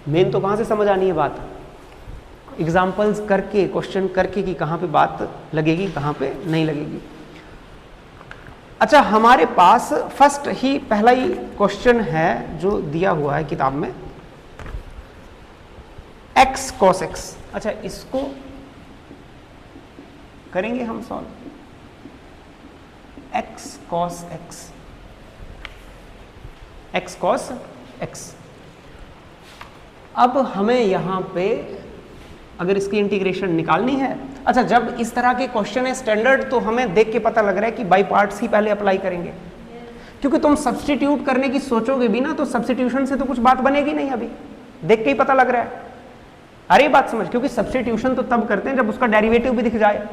Main तो कहाँ से समझ आनी है बात, एग्जाम्पल्स करके, क्वेश्चन करके कि कहाँ पे बात लगेगी कहाँ पे नहीं लगेगी। अच्छा, हमारे पास फर्स्ट ही पहला ही क्वेश्चन है जो दिया हुआ है किताब में, x cos x। अच्छा, इसको करेंगे हम solve, x cos x, x cos x। अब हमें यहां पे अगर इसकी इंटीग्रेशन निकालनी है, अच्छा जब इस तरह के क्वेश्चन है स्टैंडर्ड, तो हमें देख के पता लग रहा है कि बाई पार्ट्स ही पहले अप्लाई करेंगे, क्योंकि तुम सब्स्टिट्यूट करने की सोचोगे भी ना तो सब्स्टिट्यूशन से तो कुछ बात बनेगी नहीं, अभी देख के ही पता लग रहा है। अरे बात समझ, क्योंकि सब्स्टिट्यूशन तो तब करते हैं जब उसका डेरिवेटिव भी दिख जाए।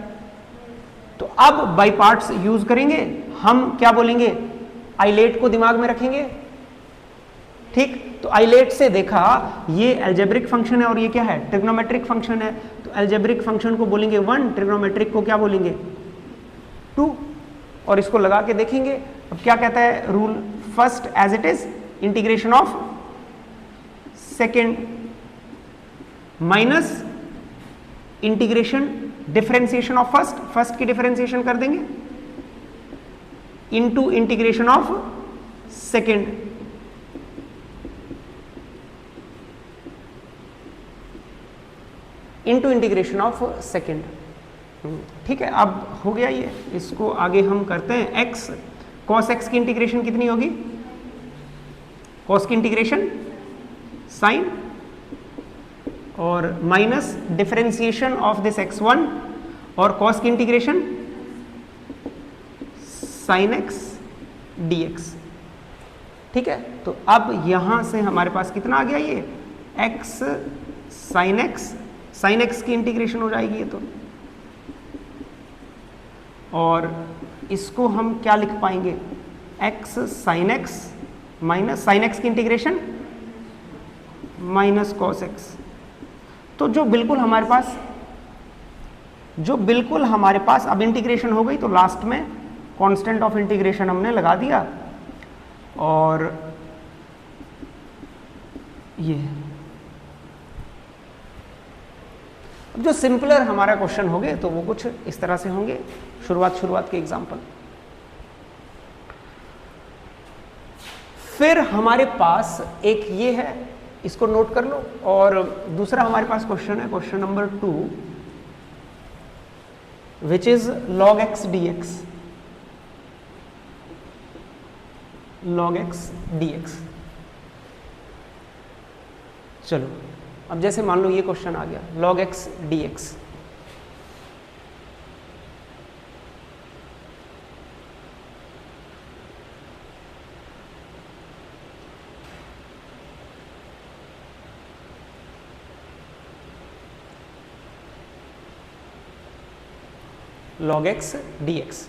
तो अब बाई पार्ट्स यूज करेंगे हम, क्या बोलेंगे, आइलेट को दिमाग में रखेंगे, ठीक। तो आइलेट से देखा ये एल्जेब्रिक फंक्शन है और ये क्या है, ट्रिग्नोमेट्रिक फंक्शन है, तो एल्जेब्रिक फंक्शन को बोलेंगे 1, ट्रिग्नोमेट्रिक को क्या बोलेंगे 2, और इसको लगा के देखेंगे। अब क्या कहता है rule, first as it is integration of second minus integration differentiation of first, first की डिफरेंशिएशन कर देंगे, into integration of second, into integration of second, ठीक है। अब हो गया ये, इसको आगे हम करते हैं। x cos x की इंटीग्रेशन कितनी होगी, cos की इंटीग्रेशन साइन, और minus differentiation of this x1 और cos की इंटीग्रेशन साइन x dx, ठीक है। तो अब यहां से हमारे पास कितना आ गया, ये x sine x, sine x की इंटीग्रेशन हो जाएगी ये तो, और इसको हम क्या लिख पाएंगे, x sine x minus sine x की इंटीग्रेशन माइनस cos x। तो जो बिल्कुल हमारे पास अब इंटीग्रेशन हो गई, तो लास्ट में कांस्टेंट ऑफ इंटीग्रेशन हमने लगा दिया, और ये अब जो सिंपलर हमारा क्वेश्चन होंगे तो वो कुछ इस तरह से होंगे, शुरुआत के एग्जाम्पल। फिर हमारे पास एक ये है, इसको नोट कर लो, और दूसरा हमारे पास क्वेश्चन है, question number 2, which is log x dx, log x dx। चलो अब जैसे मान लो ये क्वेश्चन आ गया, log x dx, log x dx।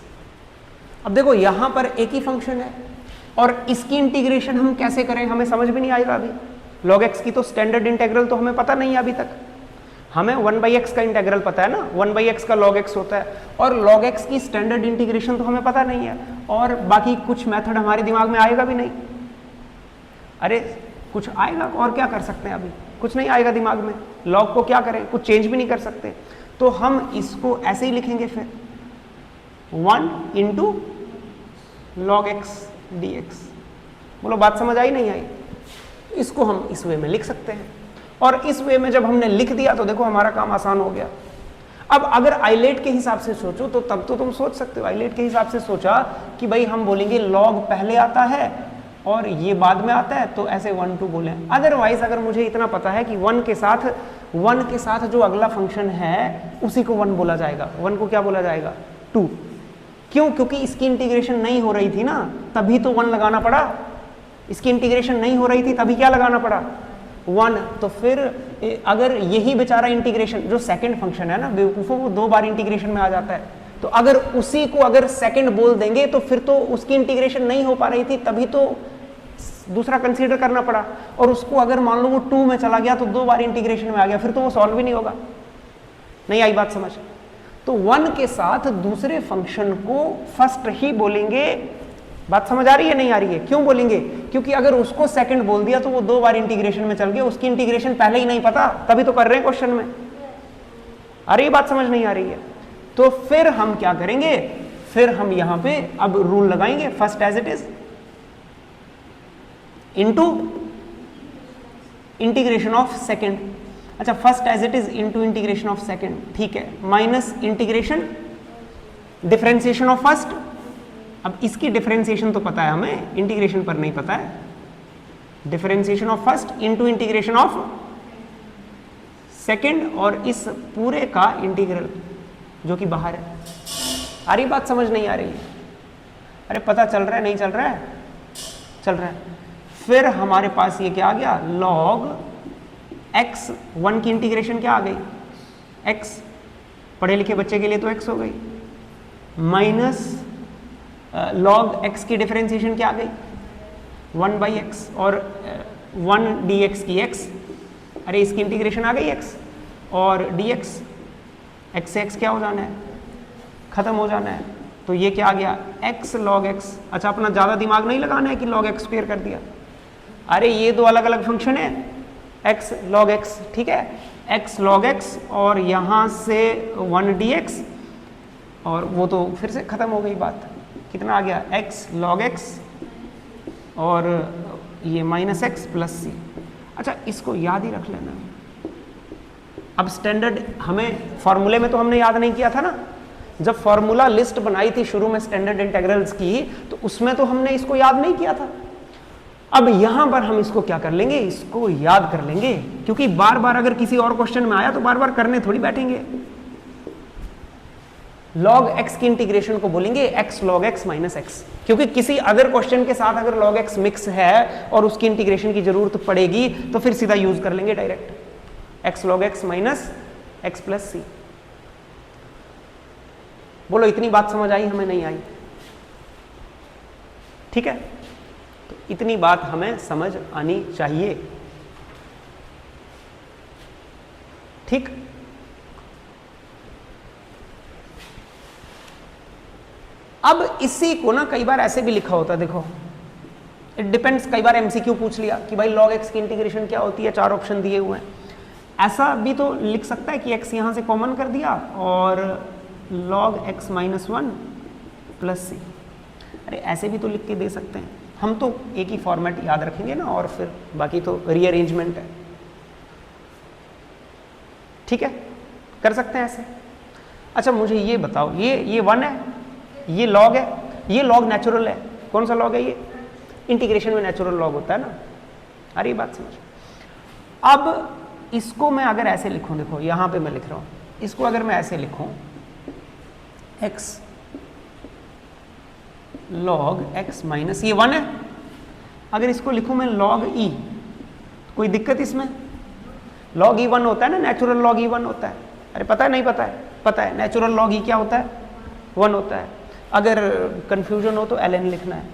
अब देखो यहां पर एक ही फंक्शन है और इसकी इंटीग्रेशन हम कैसे करें, हमें समझ भी नहीं आएगा अभी। log x की तो स्टैंडर्ड इंटीग्रल तो हमें पता नहीं है अभी तक, हमें 1/x का इंटीग्रल पता है ना, 1/x का log x होता है, और log x की स्टैंडर्ड इंटीग्रेशन तो हमें पता नहीं है, और बाकी कुछ मेथड हमारे दिमाग में आएगा भी नहीं। अरे कुछ आएगा और क्या कर सकते हैं, अभी कुछ नहीं आएगा दिमाग में, log को क्या करें, कुछ चेंज भी नहीं कर सकते, तो हम इसको ऐसे ही लिखेंगे फिर 1 इंटू log x dx। बोलो बात समझ आई नहीं आई, इसको हम इस वे में लिख सकते हैं, और इस वे में जब हमने लिख दिया तो देखो हमारा काम आसान हो गया। अब अगर आइलेट के हिसाब से सोचो तो तब तो तुम सोच सकते हो, आइलेट के हिसाब से सोचा कि भाई हम बोलेंगे log पहले आता है और ये बाद में आता है, तो ऐसे 1 2 बोले। अदरवाइज अगर मुझे इतना पता है कि 1 के साथ जो अगला फंक्शन है उसी को 1 बोला जाएगा, 1 को क्या बोला जाएगा 2। क्यों, क्योंकि इसकी इंटीग्रेशन नहीं हो रही थी ना, तभी तो 1 लगाना पड़ा, इसकी इंटीग्रेशन नहीं हो रही थी तभी क्या लगाना पड़ा 1। तो फिर अगर यही बेचारा इंटीग्रेशन, जो सेकंड फंक्शन है ना बेवकूफों, वो 2 बार इंटीग्रेशन में आ जाता है, तो अगर उसी को अगर सेकंड बोल देंगे तो फिर तो उसकी इंटीग्रेशन नहीं हो पा रही थी तभी तो दूसरा कंसीडर करना पड़ा, और उसको अगर मान लो वो 2 में चला गया तो 2 बार इंटीग्रेशन में आ गया, फिर तो वो सॉल्व भी नहीं होगा। नहीं आई बात समझ? तो 1 के साथ दूसरे फंक्शन को फर्स्ट ही बोलेंगे बात समझ आ रही है नहीं आ रही है? क्यों बोलेंगे? क्योंकि अगर उसको सेकंड बोल दिया तो वो 2 बार इंटीग्रेशन में चल गया, उसकी इंटीग्रेशन पहले ही नहीं पता, तभी तो कर रहे हैं क्वेश्चन में। आ रही बात समझ नहीं आ रही है? तो फिर हम क्या करेंगे, फिर हम यहां पे अब रूल लगाएंगे, first as it is into integration of second. अच्छा, first as it is into integration of second, ठीक है, minus integration differentiation of first. अब इसकी डिफरेंशिएशन तो पता है हमें, इंटीग्रेशन पर नहीं पता है। Differentiation of first into integration of second, और इस पूरे का इंटीग्रल जो कि बाहर है। आ रही बात समझ नहीं आ रही? अरे पता चल रहा है नहीं चल रहा है? चल रहा है। फिर हमारे पास ये क्या आ गया, log x, 1 की इंटीग्रेशन क्या आ गई, x, पढ़े लिखे बच्चे के लिए तो x हो गई, माइनस log x की डिफरेंशिएशन क्या आ गई, 1/x, और 1 dx की x, अरे इसकी इंटीग्रेशन आ गई x, और dx, x से x क्या हो जाना है, खत्म हो जाना है। तो ये क्या आ गया, x log x। अच्छा, अपना ज़्यादा दिमाग नहीं लगाना है कि log x स्क्वायर कर दिया, अरे ये 2 अलग अलग फंक्शन है, x log x, ठीक है, x log x और यहाँ से 1 dx, और वो तो फिर से ख़त्म हो गई बात। कितना आ गया, x log x और ये माइनस एक्स प्लस सी। अच्छा, इसको याद ही रख लेना। अब स्टैंडर्ड हमें फॉर्मूले में तो हमने याद नहीं किया था ना, जब फॉर्मूला लिस्ट बनाई थी शुरू में स्टैंडर्ड इंटीग्रल्स की, तो उसमें तो हमने इसको याद नहीं किया था। अब यहां पर हम इसको क्या कर लेंगे, इसको याद कर लेंगे, क्योंकि बार बार अगर किसी और क्वेश्चन में आया तो बार बार करने थोड़ी बैठेंगे। log x की इंटीग्रेशन को बोलेंगे x log x minus x, क्योंकि किसी अदर क्वेश्चन के साथ अगर log x मिक्स है और उसकी इंटीग्रेशन की जरूरत पड़ेगी तो फिर सीधा यूज कर लेंगे direct x log x minus X plus C. बोलो, इतनी बात समझ आई हमें नहीं आई? ठीक है, तो इतनी बात हमें समझ आनी चाहिए। ठीक, अब इसी को ना कई बार ऐसे भी लिखा होता है, देखो इट डिपेंड्स, कई बार एमसीक्यू पूछ लिया कि भाई log x की इंटीग्रेशन क्या होती है, 4 ऑप्शन दिए हुए हैं। ऐसा भी तो लिख सकता है कि x यहां से कॉमन कर दिया और log x माइनस 1 प्लस सी। अरे ऐसे भी तो लिख के दे सकते हैं, हम तो एक ही फॉर्मेट याद रखेंगे ना, और फिर बाकी तो रीअरेंजमेंट है। ठीक है, कर सकते हैं ऐसे। अच्छा, मुझे ये बताओ, ये 1 है, ये log है, ये log नेचुरल है। कौन सा log है ये? इंटीग्रेशन में नेचुरल log होता है ना। अरे बात समझ। अब इसको मैं अगर ऐसे लिखूं, देखो यहां पे मैं लिख रहा हूं, इसको अगर मैं ऐसे लिखूं x log x माइनस, ये 1 है, अगर इसको लिखूं मैं log e, कोई दिक्कत इसमें? log e 1 होता है ना, नेचुरल log e 1 होता है। अरे पता है नहीं पता है? पता है, नेचुरल log e क्या होता है, 1 होता है। अगर कंफ्यूजन हो तो ln लिखना है।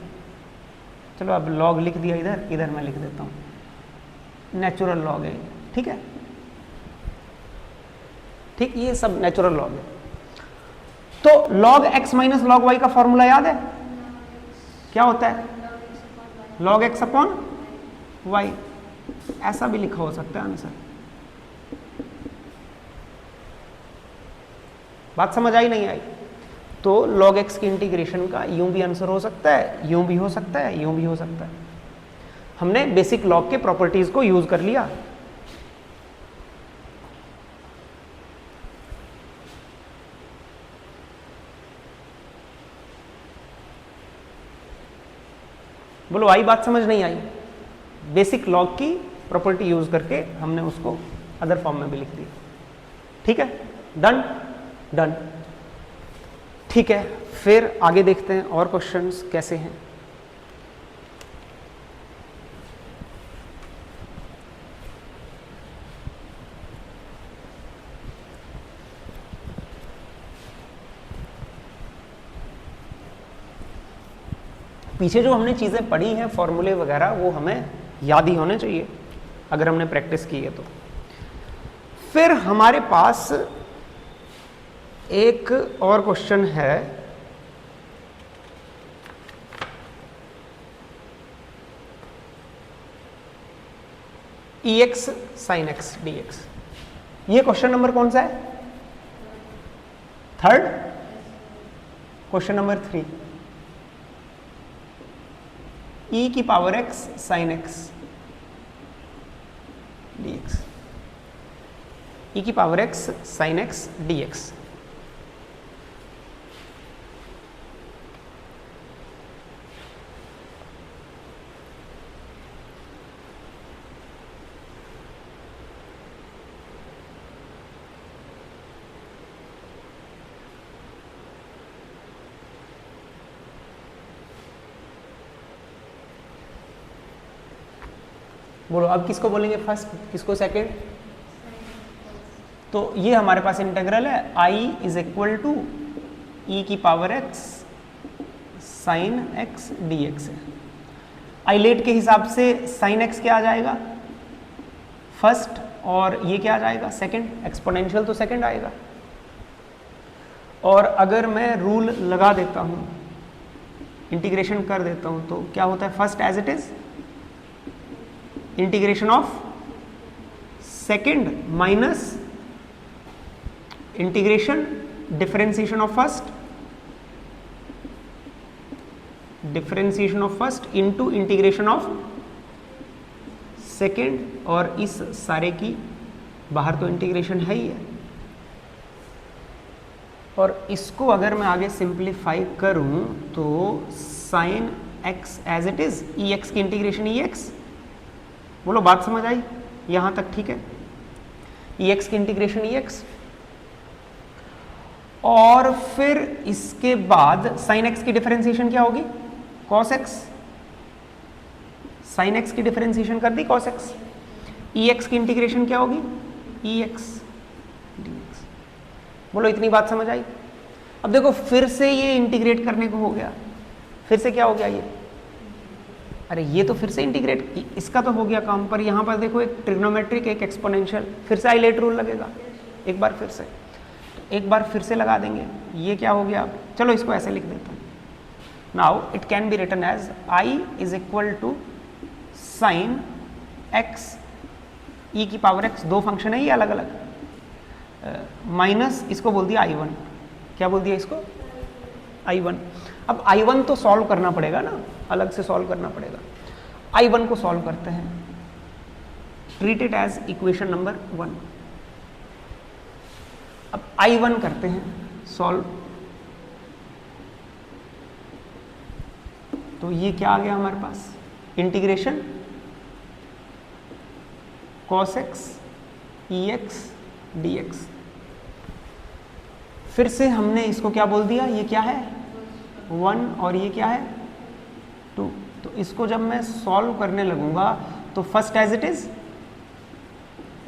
चलो अब log लिख दिया, इधर मैं लिख देता हूँ नेचुरल log है, ठीक है, ठीक, ये सब नेचुरल log है। तो log x minus log y का फॉर्मूला याद है? क्या होता है? log x upon y। ऐसा भी लिखा हो सकता है आंसर। बात समझ आई नहीं आई? तो log x की इंटीग्रेशन का यूं भी आंसर हो सकता है, यूं भी हो सकता है, यूं भी हो सकता है। हमने बेसिक log के प्रॉपर्टीज को यूज कर लिया। बोलो, आई बात समझ नहीं आई? बेसिक log की प्रॉपर्टी यूज करके हमने उसको अदर फॉर्म में भी लिख दिया। ठीक है, डन डन। ठीक है, फिर आगे देखते हैं और क्वेश्चंस कैसे हैं। पीछे जो हमने चीज़ें पढ़ी हैं, फॉर्मूले वगैरह, वो हमें याद ही होने चाहिए अगर हमने प्रैक्टिस की है तो। फिर हमारे पास एक और क्वेश्चन है, ई x sine x d x. ये क्वेश्चन नंबर कौन सा है? थर्ड। क्वेश्चन नंबर 3, ई की power x sine x d x, e की power x sine x d x. बोलो अब किसको बोलेंगे फर्स्ट, किसको सेकंड? तो ये हमारे पास इंटीग्रल है i is equal to E की power x sine x dx है। आइलेट के हिसाब से साइन x क्या आ जाएगा? फर्स्ट, और ये क्या आ जाएगा? सेकंड। एक्सपोनेंशियल तो सेकंड आएगा। और अगर मैं रूल लगा देता हूँ, इंटीग्रेशन कर देता हूँ, तो क्या होता है? First as it is integration of second minus integration differentiation of first, differentiation of first into integration of second, और इस सारे की बाहर तो इंटीग्रेशन है ही है। और इसको अगर मैं आगे सिंप्लीफाई करूं तो sine X as it is, E X की इंटीग्रेशन ई एक्स। बोलो बात समझ आई यहां तक? ठीक है, ई एक्स की इंटीग्रेशन ई एक्स, और फिर इसके बाद साइन एक्स की डिफरेंशिएशन क्या होगी? Cos x. साइन एक्स की डिफरेंशिएशन कर दी कॉस एक्स। ई एक्स की इंटीग्रेशन क्या होगी? ई एक्स डी एक्स। बोलो इतनी बात समझ आई? अब देखो फिर से ये इंटीग्रेट करने को हो गया, फिर से क्या हो गया ये? अरे ये तो फिर से इंटीग्रेट, इसका तो हो गया काम, पर यहाँ पर देखो एक ट्रिग्नोमेट्रिक एक एक्सपोनेंशियल, फिर से आइलेट रूल लगेगा एक बार फिर से, एक बार फिर से लगा देंगे। ये क्या हो गया? अब चलो इसको ऐसे लिख देता हूँ। Now it can be written as I is equal to sine x e की पावर एक्स, दो फंक्शन है ये अलग अलग, माइनस इसको बोल दिया I1। क्या बोल दिया इसको? I1। अब I1 तो सॉल्व करना पड़ेगा ना, अलग से सॉल्व करना पड़ेगा। I1 को सॉल्व करते हैं, treat it as equation number 1। अब I1 करते हैं सॉल्व, तो ये क्या आ गया हमारे पास? Integration cos x ex dx। फिर से हमने इसको क्या बोल दिया? ये क्या है? 1, और ये क्या है? 2। तो इसको जब मैं सॉल्व करने लगूंगा तो first as it is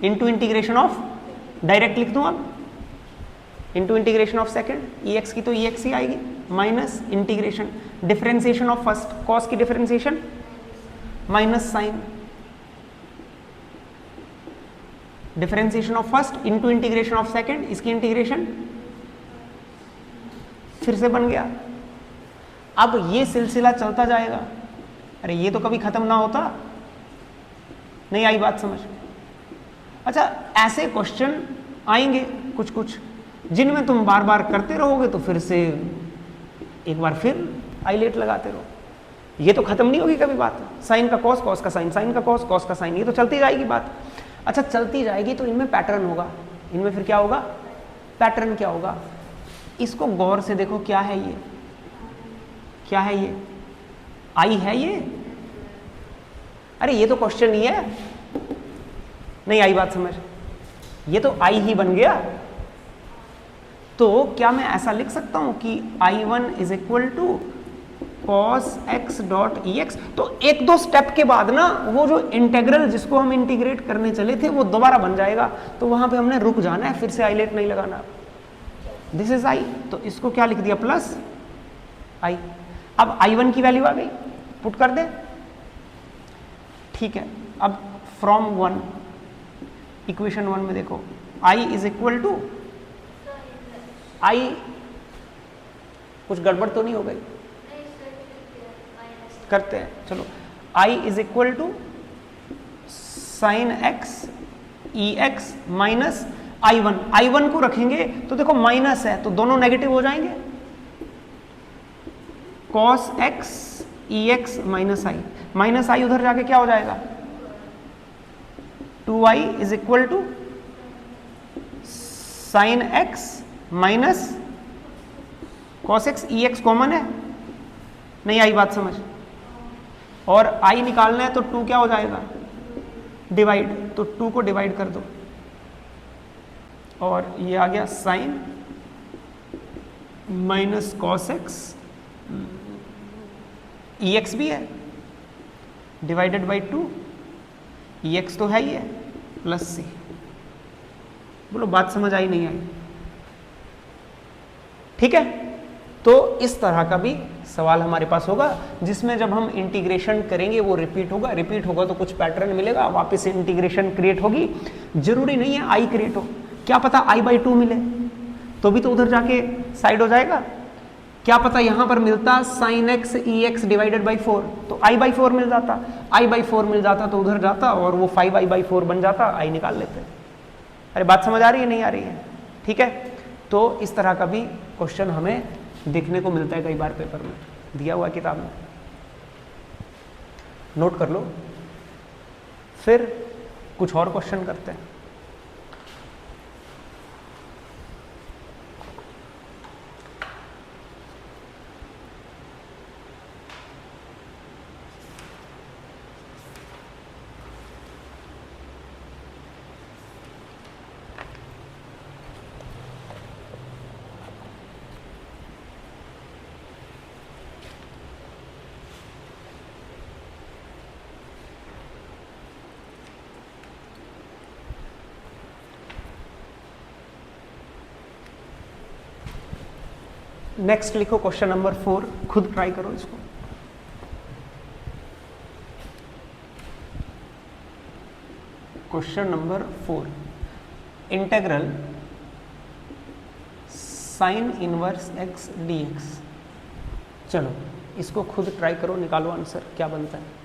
into integration of, direct लिख दूं अब, into integration of second, ex की तो ex ही आएगी, minus integration differentiation of first, cos की differentiation minus sine differentiation of first into integration of second, इसकी इंटीग्रेशन फिर से बन गया। अब ये सिलसिला चलता जाएगा। अरे ये तो कभी खत्म ना होता। नहीं आई बात समझ? अच्छा, ऐसे क्वेश्चन आएंगे कुछ कुछ जिनमें तुम बार बार करते रहोगे तो फिर से एक बार फिर आइलेट लगाते रहो, ये तो खत्म नहीं होगी कभी बात। साइन का कॉस, कॉस का साइन, साइन का कॉस, कॉस का साइन, ये तो चलती जाएगी बात। अच्छा चलती जाएगी तो इनमें पैटर्न होगा, इनमें फिर क्या होगा? पैटर्न क्या होगा? इसको गौर से देखो, क्या है ये? क्या है ये? आई है ये? अरे ये तो क्वेश्चन ही है। नहीं आई बात समझ? ये तो आई ही बन गया। तो क्या मैं ऐसा लिख सकता हूं कि I1 is equal to cos X dot E X? तो एक दो स्टेप के बाद ना वो जो इंटेग्रल जिसको हम इंटीग्रेट करने चले थे वो दोबारा बन जाएगा, तो वहां पे हमने रुक जाना है, फिर से आइलेट नहीं लगाना। दिस इज आई, तो इसको क्या लिख दिया? प्लस आई। अब I1 की वैल्यू आ गई, पुट कर दे। ठीक है, अब फ्रॉम 1 इक्वेशन 1 में देखो I इज इक्वल टू, आई कुछ गड़बड़ तो नहीं हो गई? करते हैं चलो। I is equal to sine x E X minus I1 को रखेंगे तो देखो माइनस है तो दोनों नेगेटिव हो जाएंगे, cos X E X minus I उधर जाके क्या हो जाएगा 2i is equal to sine X minus cos X E X common है, नहीं आई बात समझ, और i निकालना है तो 2 क्या हो जाएगा डिवाइड, तो 2 को डिवाइड कर दो और ये आ गया sign minus cos X E x भी है डिवाइडेड बाई 2, ई एक्स तो है ही है प्लस सी। बोलो बात समझ आई नहीं आई? ठीक है, तो इस तरह का भी सवाल हमारे पास होगा जिसमें जब हम इंटीग्रेशन करेंगे वो रिपीट होगा तो कुछ पैटर्न मिलेगा, वापस से इंटीग्रेशन क्रिएट होगी। जरूरी नहीं है आई क्रिएट हो, क्या पता I/2 मिले तो भी तो उधर जाके साइड हो जाएगा, क्या पता यहां पर मिलता sine x E x divided by 4 तो I/4 मिल जाता, I/4 मिल जाता तो उधर जाता और वो 5i/4 बन जाता, I निकाल लेते। अरे बात समझ आ रही है नहीं आ रही है? ठीक है, तो इस तरह का भी क्वेश्चन हमें देखने को मिलता है कई बार पेपर में, दिया हुआ किताब में, नोट कर लो। फिर कुछ और क्वेश्चन करते हैं। नेक्स्ट लिखो क्वेश्चन नंबर 4, खुद ट्राई करो इसको। Question number 4, integral sine inverse x d x. चलो इसको खुद ट्राई करो, निकालो आंसर क्या बनता है।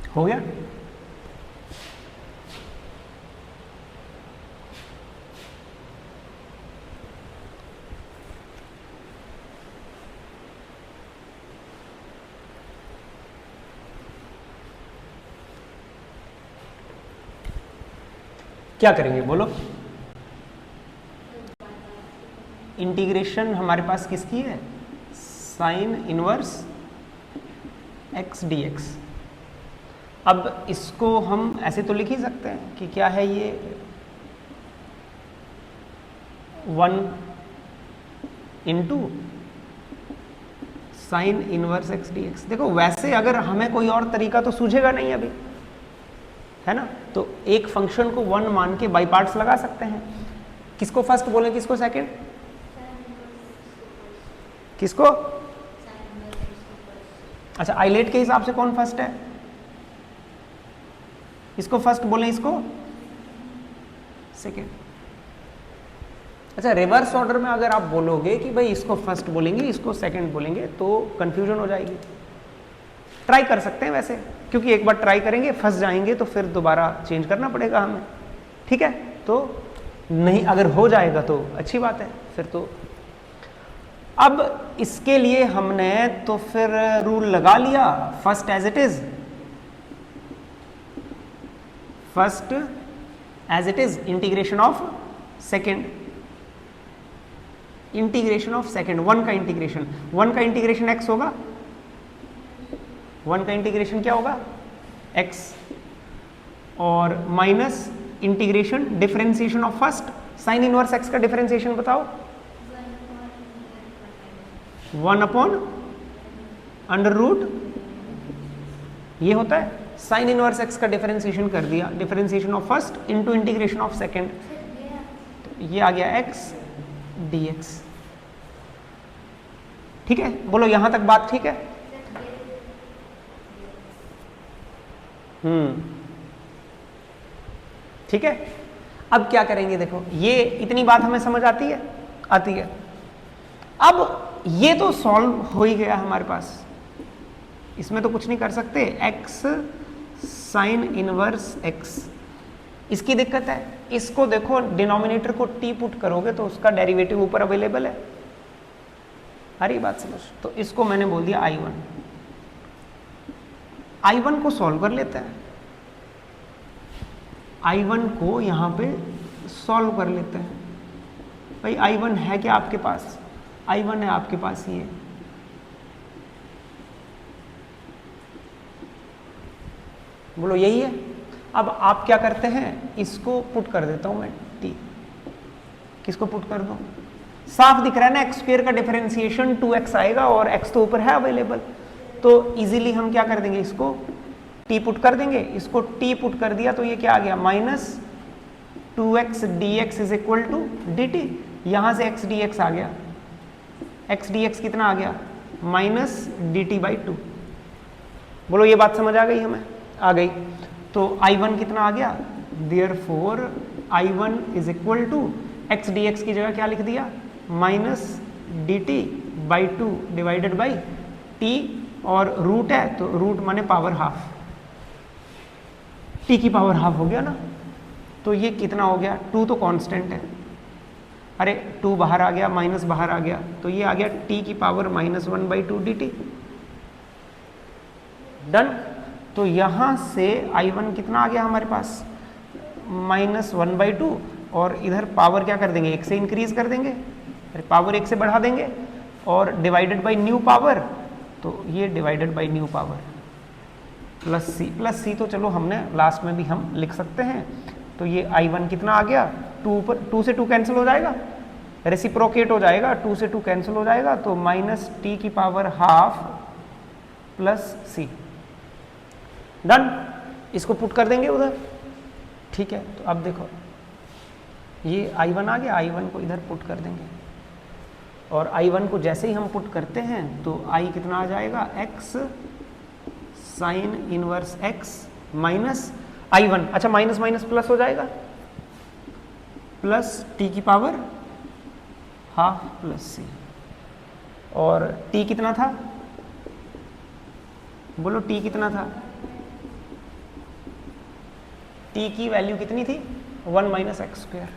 हो गया? क्या करेंगे बोलो? इंटीग्रेशन हमारे पास किसकी है? Sine inverse x d x. अब इसको हम ऐसे तो लिख ही सकते हैं कि क्या है ये 1 into sine inverse x d x. देखो वैसे अगर हमें कोई और तरीका तो सूझेगा नहीं अभी, है ना, तो एक फंक्शन को 1 मान के बाई पार्ट्स लगा सकते हैं। किसको फर्स्ट बोले, किसको सेकंड? किसको? अच्छा, आइलेट के हिसाब से कौन फर्स्ट है? इसको फर्स्ट बोले, इसको सेकंड। अच्छा, रिवर्स ऑर्डर में अगर आप बोलोगे कि भाई इसको फर्स्ट बोलेंगे इसको सेकंड बोलेंगे तो कंफ्यूजन हो जाएगी। ट्राई कर सकते हैं वैसे, क्योंकि एक बार ट्राई करेंगे फंस जाएंगे तो फिर दोबारा चेंज करना पड़ेगा हमें, ठीक है। तो नहीं, अगर हो जाएगा तो अच्छी बात है फिर तो। अब इसके लिए हमने तो फिर रूल लगा लिया, first as it is, first as it is, integration of second, integration of second, 1 का इंटीग्रेशन, 1 का इंटीग्रेशन x होगा, 1 का इंटीग्रेशन क्या होगा? x, और minus integration differentiation of first, sine inverse x का डिफरेंशिएशन बताओ। 1 अपॉन अंडर रूट, ये होता है साइन इनवर्स x का डिफरेंशिएशन कर दिया, differentiation of first into integration of second, तो ये आ गया x dx। ठीक है, बोलो यहां तक बात ठीक है? ठीक है। अब क्या करेंगे, देखो ये इतनी बात हमें समझ आती है, आती है। अब ये तो सॉल्व हो ही गया हमारे पास, इसमें तो कुछ नहीं कर सकते, x साइन इनवर्स x, इसकी दिक्कत है। इसको देखो डिनोमिनेटर को t पुट करोगे तो उसका डेरिवेटिव ऊपर अवेलेबल है, अरे बात समझ। तो इसको मैंने बोल दिया I1, I1 को सॉल्व कर लेते हैं, I1 को यहां पे सॉल्व कर लेते हैं। भाई I1 है क्या आपके पास? I1 है आपके पास, ये बोलो यही है। अब आप क्या करते हैं, इसको पुट कर देता हूं मैं t, किसको पुट कर दूं? साफ दिख रहा है ना, एक्स स्क्वायर का डिफरेंशिएशन 2x आएगा और x तो ऊपर है अवेलेबल, तो इजीली हम क्या कर देंगे, इसको t पुट कर देंगे। इसको t पुट कर दिया तो ये क्या आ गया, minus 2x dx is equal to dt, यहां से x dx आ गया, x dx कितना आ गया, माइनस dt बाई 2। बोलो ये बात समझ आ गई हमें? आ गई। तो I1 कितना आ गया, therefore I1 is equal to x dx की जगह क्या लिख दिया, minus dt by 2 divided by t, और रूट है तो रूट माने पावर हाफ, t की पावर हाफ हो गया ना। तो ये कितना हो गया, 2 तो कांस्टेंट है, अरे 2 बाहर आ गया, माइनस बाहर आ गया, तो ये आ गया t की पावर -1/2 dt। डन। तो यहां से I1 कितना आ गया हमारे पास, -1/2, और इधर पावर क्या कर देंगे, 1 से इंक्रीज कर देंगे, अरे पावर 1 से बढ़ा देंगे, और डिवाइडेड बाई न्यू पावर, तो ये divided by new power plus c, plus c तो चलो हमने लास्ट में भी हम लिख सकते हैं। तो ये I1 कितना आ गया, 2 से 2 कैंसिल हो जाएगा, रेसिप्रोकेट हो जाएगा, 2 से 2 कैंसिल हो जाएगा, तो माइनस टी की पावर हाफ प्लस सी। डन। इसको पुट कर देंगे उधर, ठीक है। तो अब देखो ये I1 आ गया, I1 को इधर पुट कर देंगे, और I1 को जैसे ही हम पुट करते हैं तो I कितना आ जाएगा, x sine inverse x minus I1, अच्छा माइनस माइनस प्लस हो जाएगा, प्लस t की पावर हाफ प्लस c, और t कितना था, बोलो t कितना था, t की वैल्यू कितनी थी, 1 minus x square,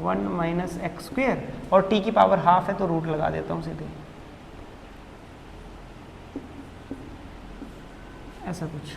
1 minus x square, और t की पावर हाफ है तो रूट लगा देता हूं सीधे, ऐसा कुछ।